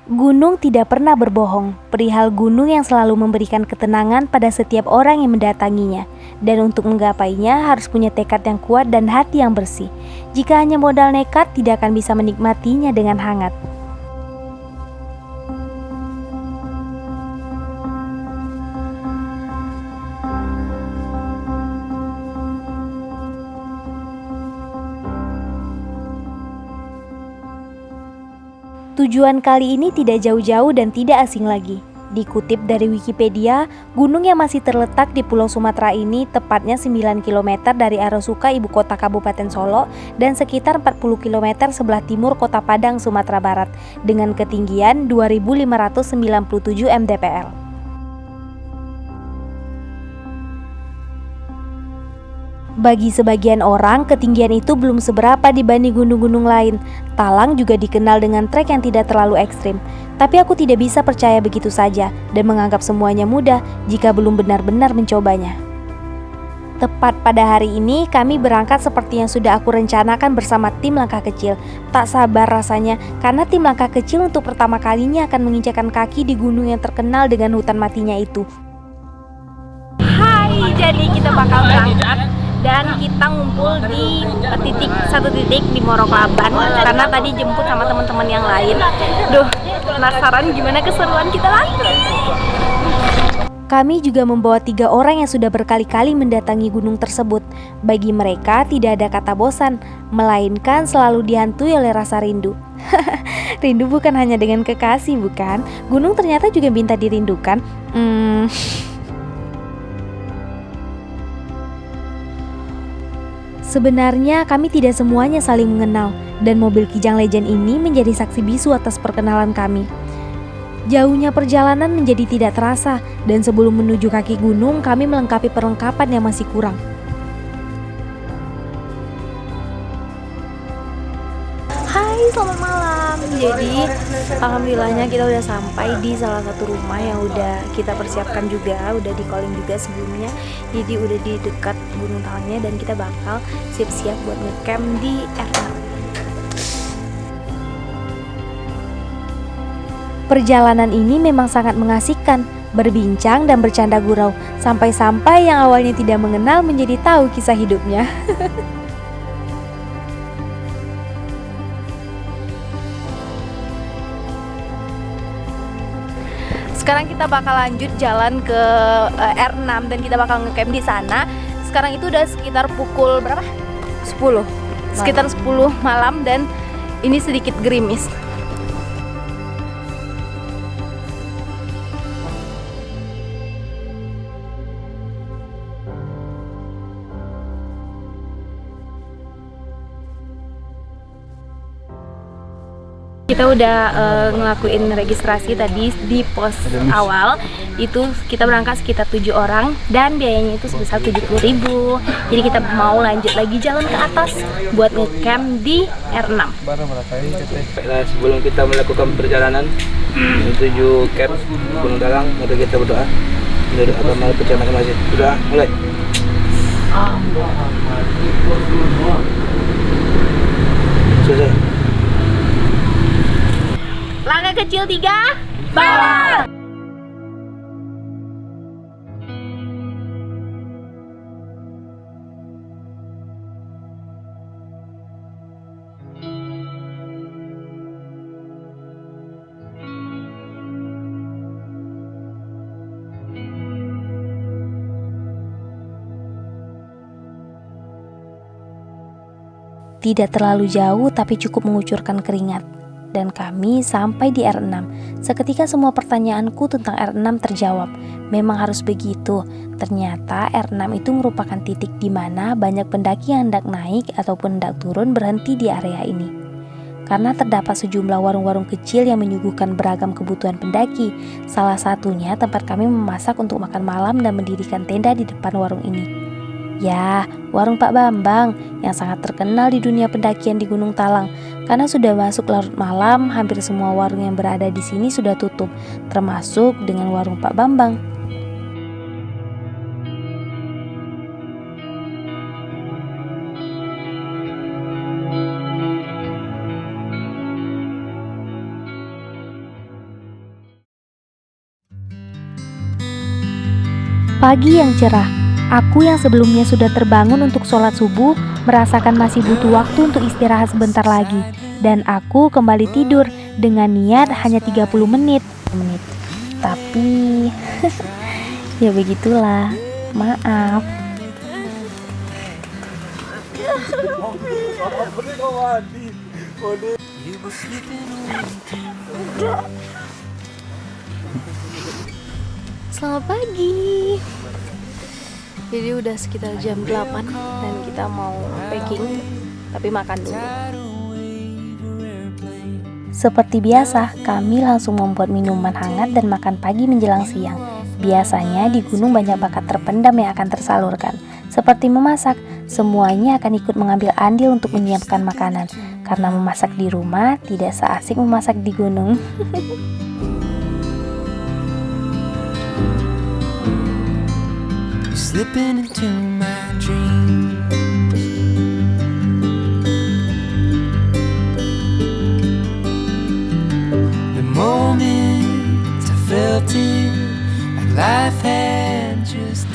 Gunung tidak pernah berbohong, perihal gunung yang selalu memberikan ketenangan pada setiap orang yang mendatanginya. Dan untuk menggapainya harus punya tekad yang kuat dan hati yang bersih. Jika hanya modal nekat, tidak akan bisa menikmatinya dengan hangat. Tujuan kali ini tidak jauh-jauh dan tidak asing lagi. Dikutip dari Wikipedia, gunung yang masih terletak di Pulau Sumatera ini tepatnya 9 km dari Arasuka, ibu kota Kabupaten Solo, dan sekitar 40 km sebelah timur kota Padang, Sumatera Barat, dengan ketinggian 2.597 mdpl. Bagi sebagian orang, ketinggian itu belum seberapa dibanding gunung-gunung lain. Talang juga dikenal dengan trek yang tidak terlalu ekstrim. Tapi aku tidak bisa percaya begitu saja dan menganggap semuanya mudah jika belum benar-benar mencobanya. Tepat pada hari ini, kami berangkat seperti yang sudah aku rencanakan bersama tim langkah kecil. Tak sabar rasanya, karena tim langkah kecil untuk pertama kalinya akan menginjakan kaki di gunung yang terkenal dengan hutan matinya itu. Hai, jadi kita bakal berangkat dan kita ngumpul di satu titik di Moroklaban karena tadi jemput sama teman-teman yang lain. Duh, penasaran gimana keseruan kita nanti. Kami juga membawa 3 orang yang sudah berkali-kali mendatangi gunung tersebut. Bagi mereka tidak ada kata bosan, melainkan selalu dihantui oleh rasa rindu. Rindu bukan hanya dengan kekasih, bukan? Gunung ternyata juga minta dirindukan. Sebenarnya kami tidak semuanya saling mengenal, dan mobil Kijang Legend ini menjadi saksi bisu atas perkenalan kami. Jauhnya perjalanan menjadi tidak terasa, dan sebelum menuju kaki gunung kami melengkapi perlengkapan yang masih kurang. Hai, selamat malam. Jadi alhamdulillahnya kita udah sampai di salah satu rumah yang udah kita persiapkan juga, udah di calling juga sebelumnya. Jadi udah di dekat Gunung Talangnya dan kita bakal siap-siap buat ngecamp di R6. Perjalanan ini memang sangat mengasihkan, berbincang dan bercanda gurau, sampai-sampai yang awalnya tidak mengenal menjadi tahu kisah hidupnya. Sekarang kita bakal lanjut jalan ke R6 dan kita bakal ngecamp di sana. Sekarang itu udah sekitar pukul berapa? 10. Sekitar 10 malam dan ini sedikit gerimis. Kita udah ngelakuin registrasi tadi di pos awal. Itu kita berangkat sekitar 7 orang dan biayanya itu sebesar 70.000. Jadi kita mau lanjut lagi jalan ke atas buat ngecamp di R6. Nah, sebelum kita melakukan perjalanan menuju camp Gunung Talang, mari kita berdoa. Menurut agama percaya masing-masing. Berdoa, mulai. Selesai. Langkah kecil 3, bawah. Tidak terlalu jauh tapi cukup mengucurkan keringat. Dan kami sampai di R6. Seketika semua pertanyaanku tentang R6 terjawab. Memang harus begitu. Ternyata R6 itu merupakan titik di mana banyak pendaki yang hendak naik ataupun hendak turun berhenti di area ini. Karena terdapat sejumlah warung-warung kecil yang menyuguhkan beragam kebutuhan pendaki. Salah satunya tempat kami memasak untuk makan malam dan mendirikan tenda di depan warung ini. Ya, warung Pak Bambang yang sangat terkenal di dunia pendakian di Gunung Talang. Karena sudah masuk larut malam, hampir semua warung yang berada di sini sudah tutup, termasuk dengan warung Pak Bambang. Pagi yang cerah, aku yang sebelumnya sudah terbangun untuk sholat subuh merasakan masih butuh waktu untuk istirahat sebentar lagi. Dan aku kembali tidur dengan niat hanya 30 menit. Tapi ya begitulah, maaf. Selamat pagi. Jadi udah sekitar jam 8 dan kita mau packing, tapi makan dulu. Seperti biasa, kami langsung membuat minuman hangat dan makan pagi menjelang siang. Biasanya di gunung banyak bakat terpendam yang akan tersalurkan. Seperti memasak, semuanya akan ikut mengambil andil untuk menyiapkan makanan. Karena memasak di rumah tidak seasik memasak di gunung. Slipping into my dreams. The moment I felt it, like life had just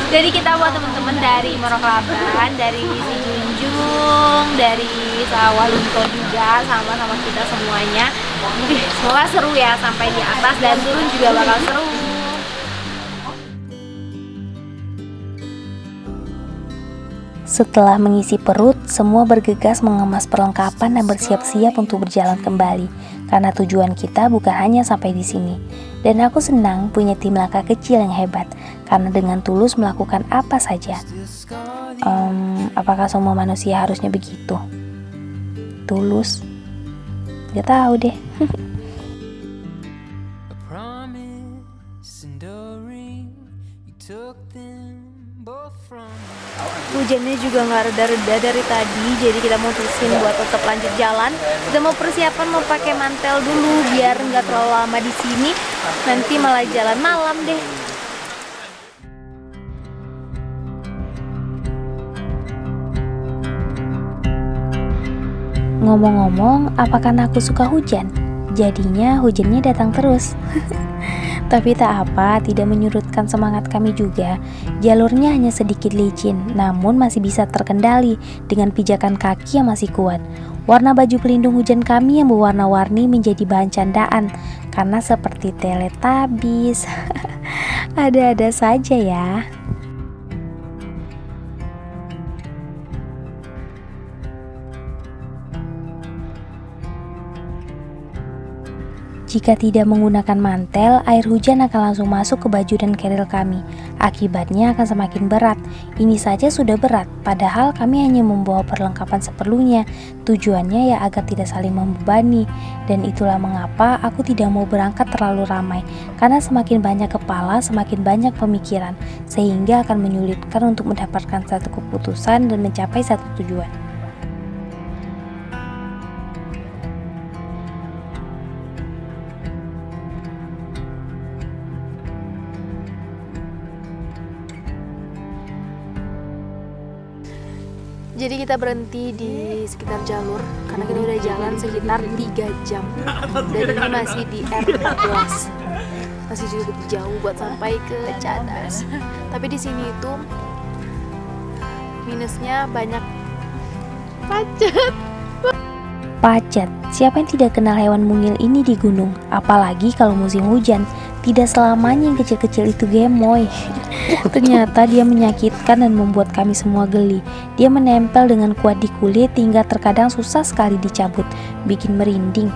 Jadi kita buat teman-teman dari Moroklaban, dari Sijunjung, dari Sawalunto juga, sama-sama kita semuanya. Semoga seru ya sampai di atas, dan turun juga bakal seru. Setelah mengisi perut, semua bergegas mengemas perlengkapan dan bersiap-siap untuk berjalan kembali. Karena tujuan kita bukan hanya sampai di sini. Dan aku senang punya tim langkah kecil yang hebat, karena dengan tulus melakukan apa saja. Apakah semua manusia harusnya begitu? Tulus? Gak tahu deh. a promise and a ring. You took them both from me. Hujannya juga nggak reda-reda dari tadi, jadi kita mutusin buat tetap lanjut jalan. Kita mau persiapan mau pakai mantel dulu biar nggak terlalu lama di sini. Nanti malah jalan malam deh. Ngomong-ngomong, apakah aku suka hujan? Jadinya hujannya datang terus. Tapi tak apa, tidak menyurutkan semangat kami juga. Jalurnya hanya sedikit licin, namun masih bisa terkendali dengan pijakan kaki yang masih kuat. Warna baju pelindung hujan kami yang berwarna-warni menjadi bahan candaan, karena seperti Teletubbies. Ada-ada saja ya. Jika tidak menggunakan mantel, air hujan akan langsung masuk ke baju dan keril kami. Akibatnya akan semakin berat. Ini saja sudah berat, padahal kami hanya membawa perlengkapan seperlunya. Tujuannya ya agar tidak saling membebani. Dan itulah mengapa aku tidak mau berangkat terlalu ramai. Karena semakin banyak kepala, semakin banyak pemikiran. Sehingga akan menyulitkan untuk mendapatkan satu keputusan dan mencapai satu tujuan. Jadi kita berhenti di sekitar jalur karena kita udah jalan sekitar 3 jam dan ini masih di R14, masih cukup jauh buat sampai ke Cadas. Tapi di sini itu minusnya banyak pacet. Siapa yang tidak kenal hewan mungil ini di gunung? Apalagi kalau musim hujan. Tidak selamanya yang kecil-kecil itu gemoy. Ternyata dia menyakitkan dan membuat kami semua geli. Dia menempel dengan kuat di kulit hingga terkadang susah sekali dicabut, bikin merinding.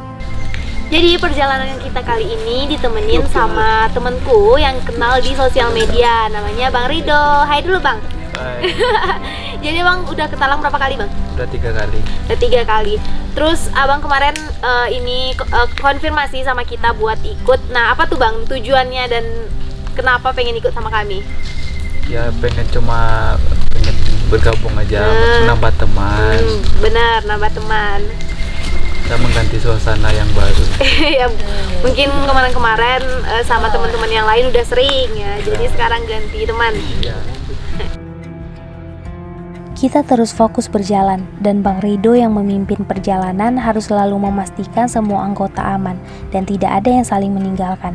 Jadi perjalanan kita kali ini ditemenin sama temenku yang kenal di sosial media, namanya Bang Rido. Hai dulu Bang. Hai. Jadi Bang udah ke Talang berapa kali Bang? Udah 3 kali. Udah 3 kali. Terus abang kemarin konfirmasi sama kita buat ikut. Nah apa tuh Bang tujuannya dan kenapa pengen ikut sama kami? Ya pengen bergabung aja, menambah teman. Benar, nambah teman. Dan mengganti suasana yang baru. Ya, mungkin kemarin-kemarin sama teman-teman yang lain udah sering ya. Jadi sekarang ganti teman. Ya. Kita terus fokus berjalan, dan Bang Rido yang memimpin perjalanan harus selalu memastikan semua anggota aman dan tidak ada yang saling meninggalkan.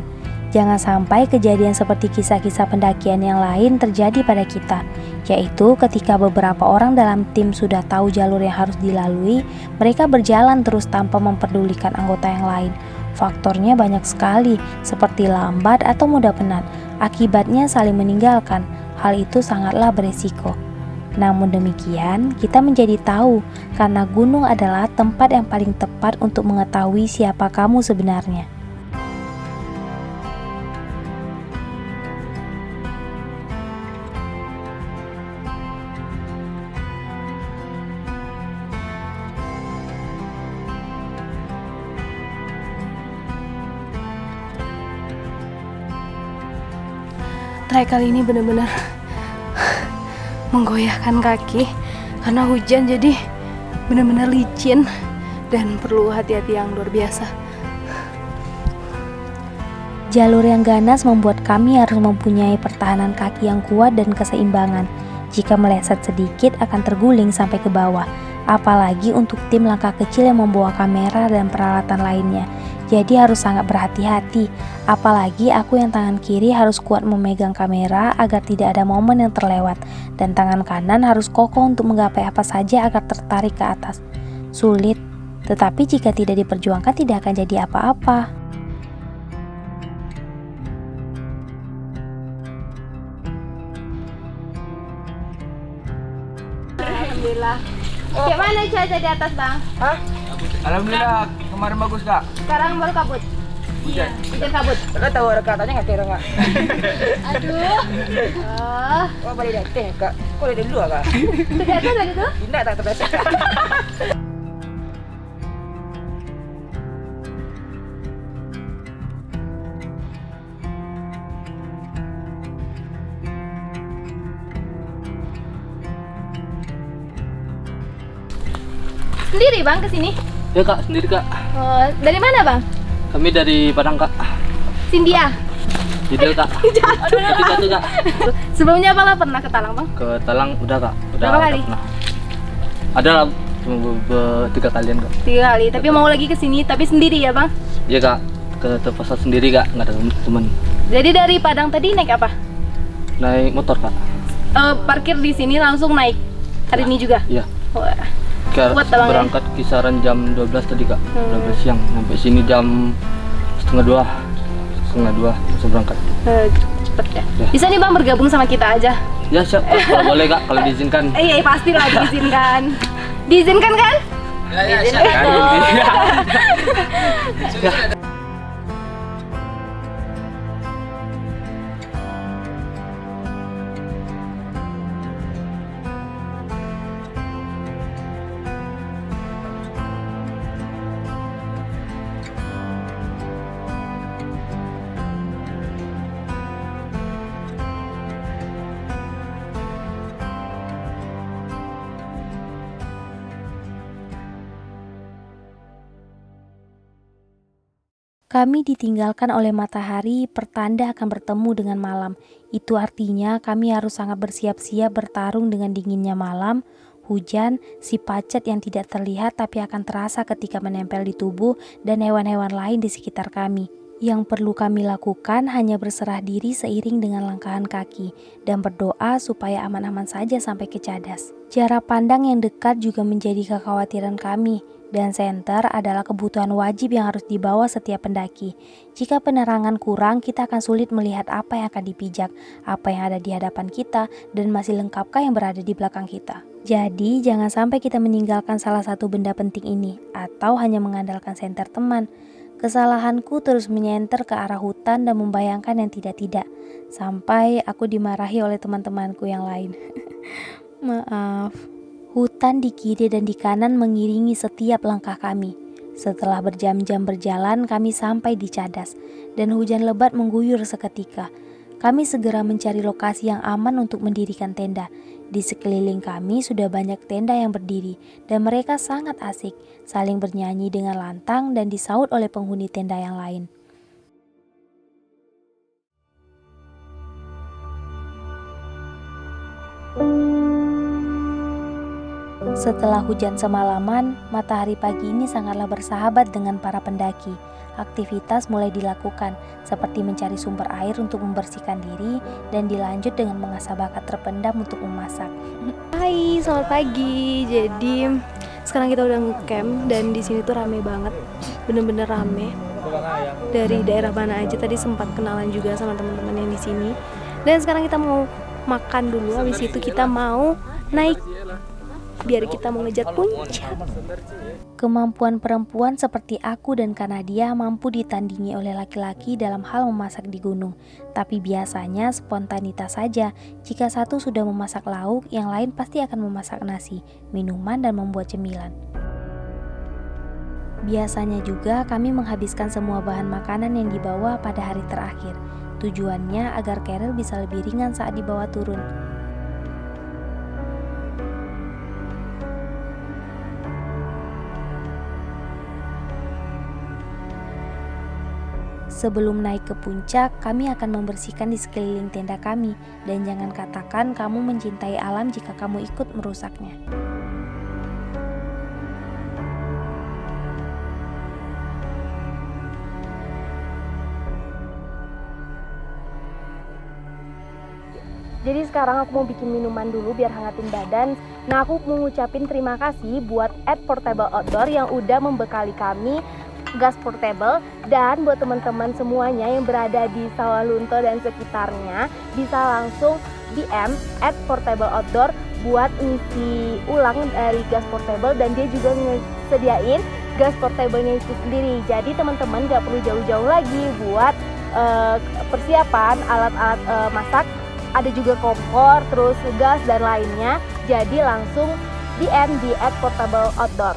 Jangan sampai kejadian seperti kisah-kisah pendakian yang lain terjadi pada kita, yaitu ketika beberapa orang dalam tim sudah tahu jalur yang harus dilalui, mereka berjalan terus tanpa memperdulikan anggota yang lain. Faktornya banyak sekali, seperti lambat atau mudah penat. Akibatnya saling meninggalkan. Hal itu sangatlah beresiko. Namun demikian, kita menjadi tahu karena gunung adalah tempat yang paling tepat untuk mengetahui siapa kamu sebenarnya. Trek kali ini benar-benar menggoyahkan kaki karena hujan, jadi benar-benar licin dan perlu hati-hati yang luar biasa. Jalur yang ganas membuat kami harus mempunyai pertahanan kaki yang kuat dan keseimbangan. Jika meleset sedikit akan terguling sampai ke bawah, apalagi untuk tim langkah kecil yang membawa kamera dan peralatan lainnya. Jadi harus sangat berhati-hati, apalagi aku yang tangan kiri harus kuat memegang kamera agar tidak ada momen yang terlewat, dan tangan kanan harus kokoh untuk menggapai apa saja agar tertarik ke atas. Sulit, tetapi jika tidak diperjuangkan tidak akan jadi apa-apa. Alhamdulillah. Kayak mana cuaca di atas, Bang? Hah? Alhamdulillah, kemarin bagus kak. Sekarang baru kabut. Hujan. Hujan kabut. Kakak tahu ada katanya nggak tera nggak? Aduh. Wah balik dah teh kak. Kau dari dulu kak? Sudah ada tadi tuh? Tidak tak terbiasa. Sendiri, Bang, ke sini? Ya kak, sendiri kak. Oh, dari mana, Bang? Kami dari Padang kak. Sindia. Jidil kak. Jatuh kak. Sebelumnya Bang pernah ke Talang, Bang? Ke Talang udah kak. Berapa kali? Pernah. Ada lah, cuma 3 kalian kak. 3 kali. Tapi mau lagi ke sini, tapi sendiri ya, Bang? Iya kak, ke Terpasar sendiri kak, nggak ada teman. Jadi dari Padang tadi naik apa? Naik motor kak. Parkir di sini langsung naik. Hari ini juga. Iya. Wah. Kayak Kuat Talang, ya? berangkat kisaran jam 12 tadi kak. 12 siang sampai sini jam setengah 2 langsung berangkat. Cepet ya. Ya. Bisa nih, Bang, bergabung sama kita aja. Ya siap, kalau boleh kak, kalau diizinkan. Iya, pastilah diizinkan. Diizinkan kan? Ya siap. Kami ditinggalkan oleh matahari, pertanda akan bertemu dengan malam. Itu artinya kami harus sangat bersiap-siap bertarung dengan dinginnya malam, hujan, si pacet yang tidak terlihat tapi akan terasa ketika menempel di tubuh dan hewan-hewan lain di sekitar kami. Yang perlu kami lakukan hanya berserah diri seiring dengan langkahan kaki dan berdoa supaya aman-aman saja sampai ke Cadas. Jarak pandang yang dekat juga menjadi kekhawatiran kami. Dan senter adalah kebutuhan wajib yang harus dibawa setiap pendaki. Jika penerangan kurang, kita akan sulit melihat apa yang akan dipijak, apa yang ada di hadapan kita, dan masih lengkapkah yang berada di belakang kita. Jadi, jangan sampai kita meninggalkan salah satu benda penting ini, atau hanya mengandalkan senter teman. Kesalahanku terus menyenter ke arah hutan dan membayangkan yang tidak-tidak, sampai aku dimarahi oleh teman-temanku yang lain. Maaf. Hutan di kiri dan di kanan mengiringi setiap langkah kami. Setelah berjam-jam berjalan, kami sampai di Cadas, dan hujan lebat mengguyur seketika. Kami segera mencari lokasi yang aman untuk mendirikan tenda. Di sekeliling kami sudah banyak tenda yang berdiri, dan mereka sangat asik, saling bernyanyi dengan lantang dan disaut oleh penghuni tenda yang lain. Setelah hujan semalaman, matahari pagi ini sangatlah bersahabat dengan para pendaki. Aktivitas mulai dilakukan, seperti mencari sumber air untuk membersihkan diri dan dilanjut dengan mengasah bakat terpendam untuk memasak. Hai, selamat pagi. Jadi sekarang kita udah ngecamp dan di sini tuh rame banget, bener-bener rame. Dari daerah mana aja, tadi sempat kenalan juga sama teman-teman yang di sini. Dan sekarang kita mau makan dulu, habis itu kita mau naik biar kita mau ngejar puncak. Kemampuan perempuan seperti aku dan Kanadia mampu ditandingi oleh laki-laki dalam hal memasak di gunung. Tapi biasanya spontanitas saja. Jika satu sudah memasak lauk, yang lain pasti akan memasak nasi, minuman, dan membuat cemilan. Biasanya juga kami menghabiskan semua bahan makanan yang dibawa pada hari terakhir. Tujuannya agar Carel bisa lebih ringan saat dibawa turun. Sebelum naik ke puncak, kami akan membersihkan di sekeliling tenda kami. Dan jangan katakan kamu mencintai alam jika kamu ikut merusaknya. Jadi sekarang aku mau bikin minuman dulu biar hangatin badan. Nah, aku mau ngucapin terima kasih buat @portable outdoor yang udah membekali kami gas portable, dan buat teman-teman semuanya yang berada di Sawalunto dan sekitarnya bisa langsung DM @portable outdoor buat ngisi ulang dari gas portable, dan dia juga sediain gas portable-nya itu sendiri. Jadi teman-teman gak perlu jauh-jauh lagi buat persiapan alat-alat masak. Ada juga kompor, terus gas dan lainnya. Jadi langsung DM di @portable outdoor.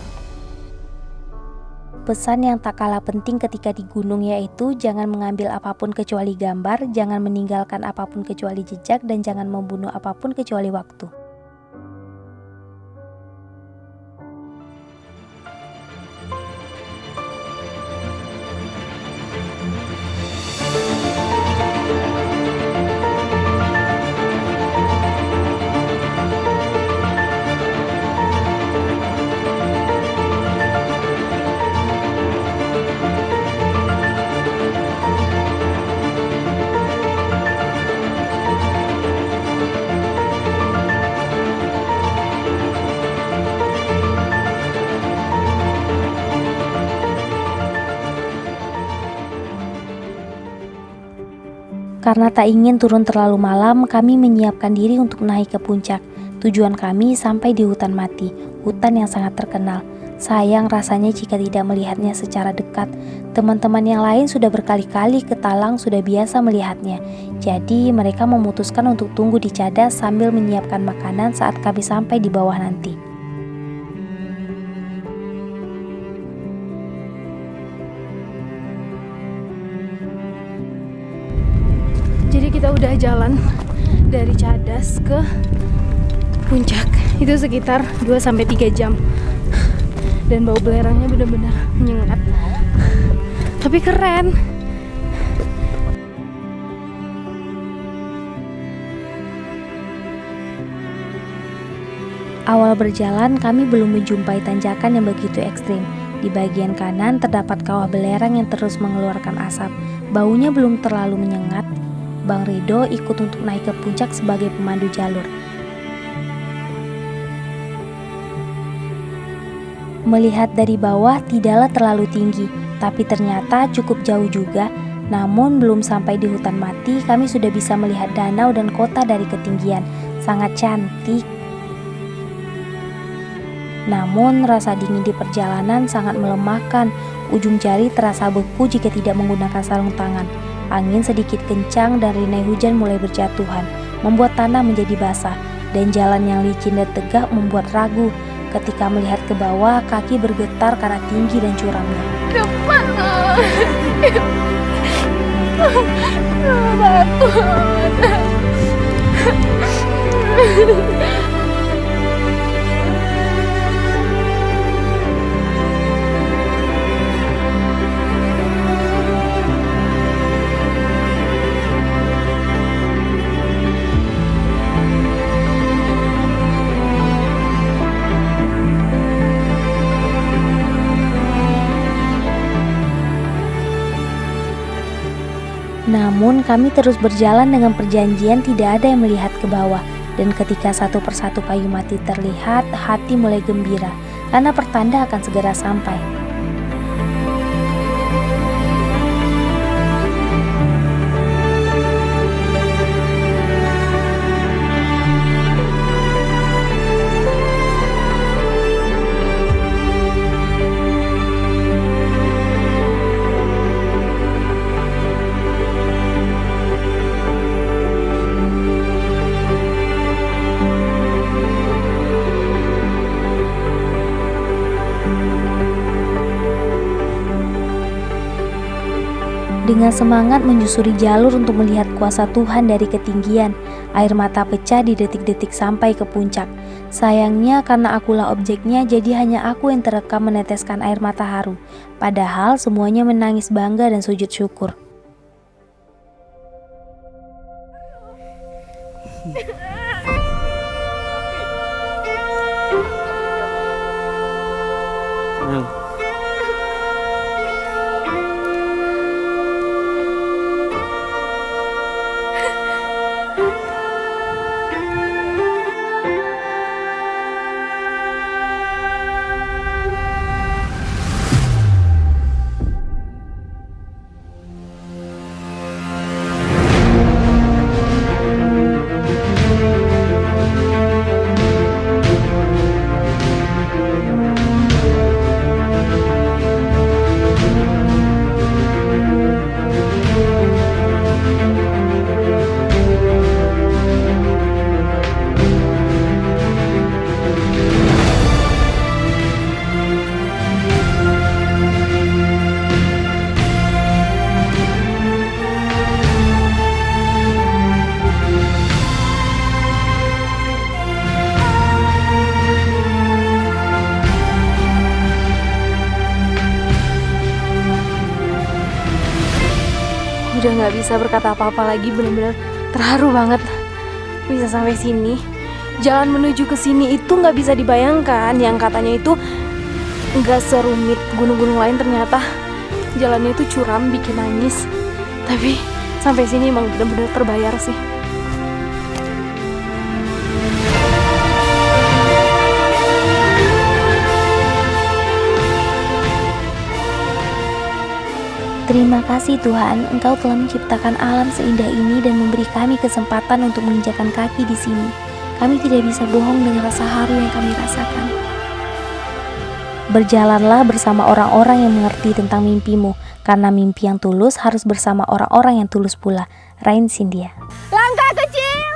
Pesan yang tak kalah penting ketika di gunung yaitu jangan mengambil apapun kecuali gambar, jangan meninggalkan apapun kecuali jejak, dan jangan membunuh apapun kecuali waktu. Karena tak ingin turun terlalu malam, kami menyiapkan diri untuk naik ke puncak. Tujuan kami sampai di hutan mati, hutan yang sangat terkenal. Sayang rasanya jika tidak melihatnya secara dekat. Teman-teman yang lain sudah berkali-kali ke Talang, sudah biasa melihatnya. Jadi mereka memutuskan untuk tunggu di cadas sambil menyiapkan makanan saat kami sampai di bawah nanti. Jadi kita udah jalan dari Cadas ke puncak. Itu sekitar 2-3 jam. Dan bau belerangnya benar-benar menyengat. Tapi keren. Awal berjalan kami belum menjumpai tanjakan yang begitu ekstrim. Di bagian kanan terdapat kawah belerang yang terus mengeluarkan asap. Baunya belum terlalu menyengat. Bang Rido ikut untuk naik ke puncak sebagai pemandu jalur. Melihat dari bawah tidaklah terlalu tinggi, tapi ternyata cukup jauh juga. Namun belum sampai di hutan mati, kami sudah bisa melihat danau dan kota dari ketinggian. Sangat cantik. Namun rasa dingin di perjalanan sangat melemahkan. Ujung jari terasa beku jika tidak menggunakan sarung tangan. Angin sedikit kencang dan rinai hujan mulai berjatuhan, membuat tanah menjadi basah, dan jalan yang licin dan tegak membuat ragu. Ketika melihat ke bawah, kaki bergetar karena tinggi dan curamnya. Namun kami terus berjalan dengan perjanjian tidak ada yang melihat ke bawah. Dan ketika satu persatu kayu mati terlihat, hati mulai gembira karena pertanda akan segera sampai. Dengan semangat menyusuri jalur untuk melihat kuasa Tuhan dari ketinggian, air mata pecah di detik-detik sampai ke puncak. Sayangnya karena akulah objeknya, jadi hanya aku yang terekam meneteskan air mata haru. Padahal semuanya menangis bangga dan sujud syukur. Udah gak bisa berkata apa-apa lagi, bener-bener terharu banget bisa sampai sini. Jalan menuju ke sini itu gak bisa dibayangkan, yang katanya itu gak serumit gunung-gunung lain, ternyata jalannya itu curam, bikin nangis. Tapi sampai sini emang bener-bener terbayar sih. Terima kasih Tuhan, Engkau telah menciptakan alam seindah ini dan memberi kami kesempatan untuk menginjakan kaki di sini. Kami tidak bisa bohong dengan rasa haru yang kami rasakan. Berjalanlah bersama orang-orang yang mengerti tentang mimpimu, karena mimpi yang tulus harus bersama orang-orang yang tulus pula. Rain Cynthia. Langkah kecil.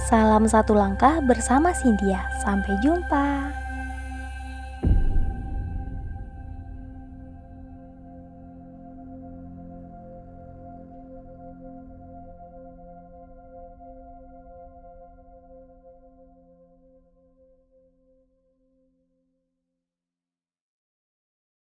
Salam satu langkah bersama Cynthia. Sampai jumpa.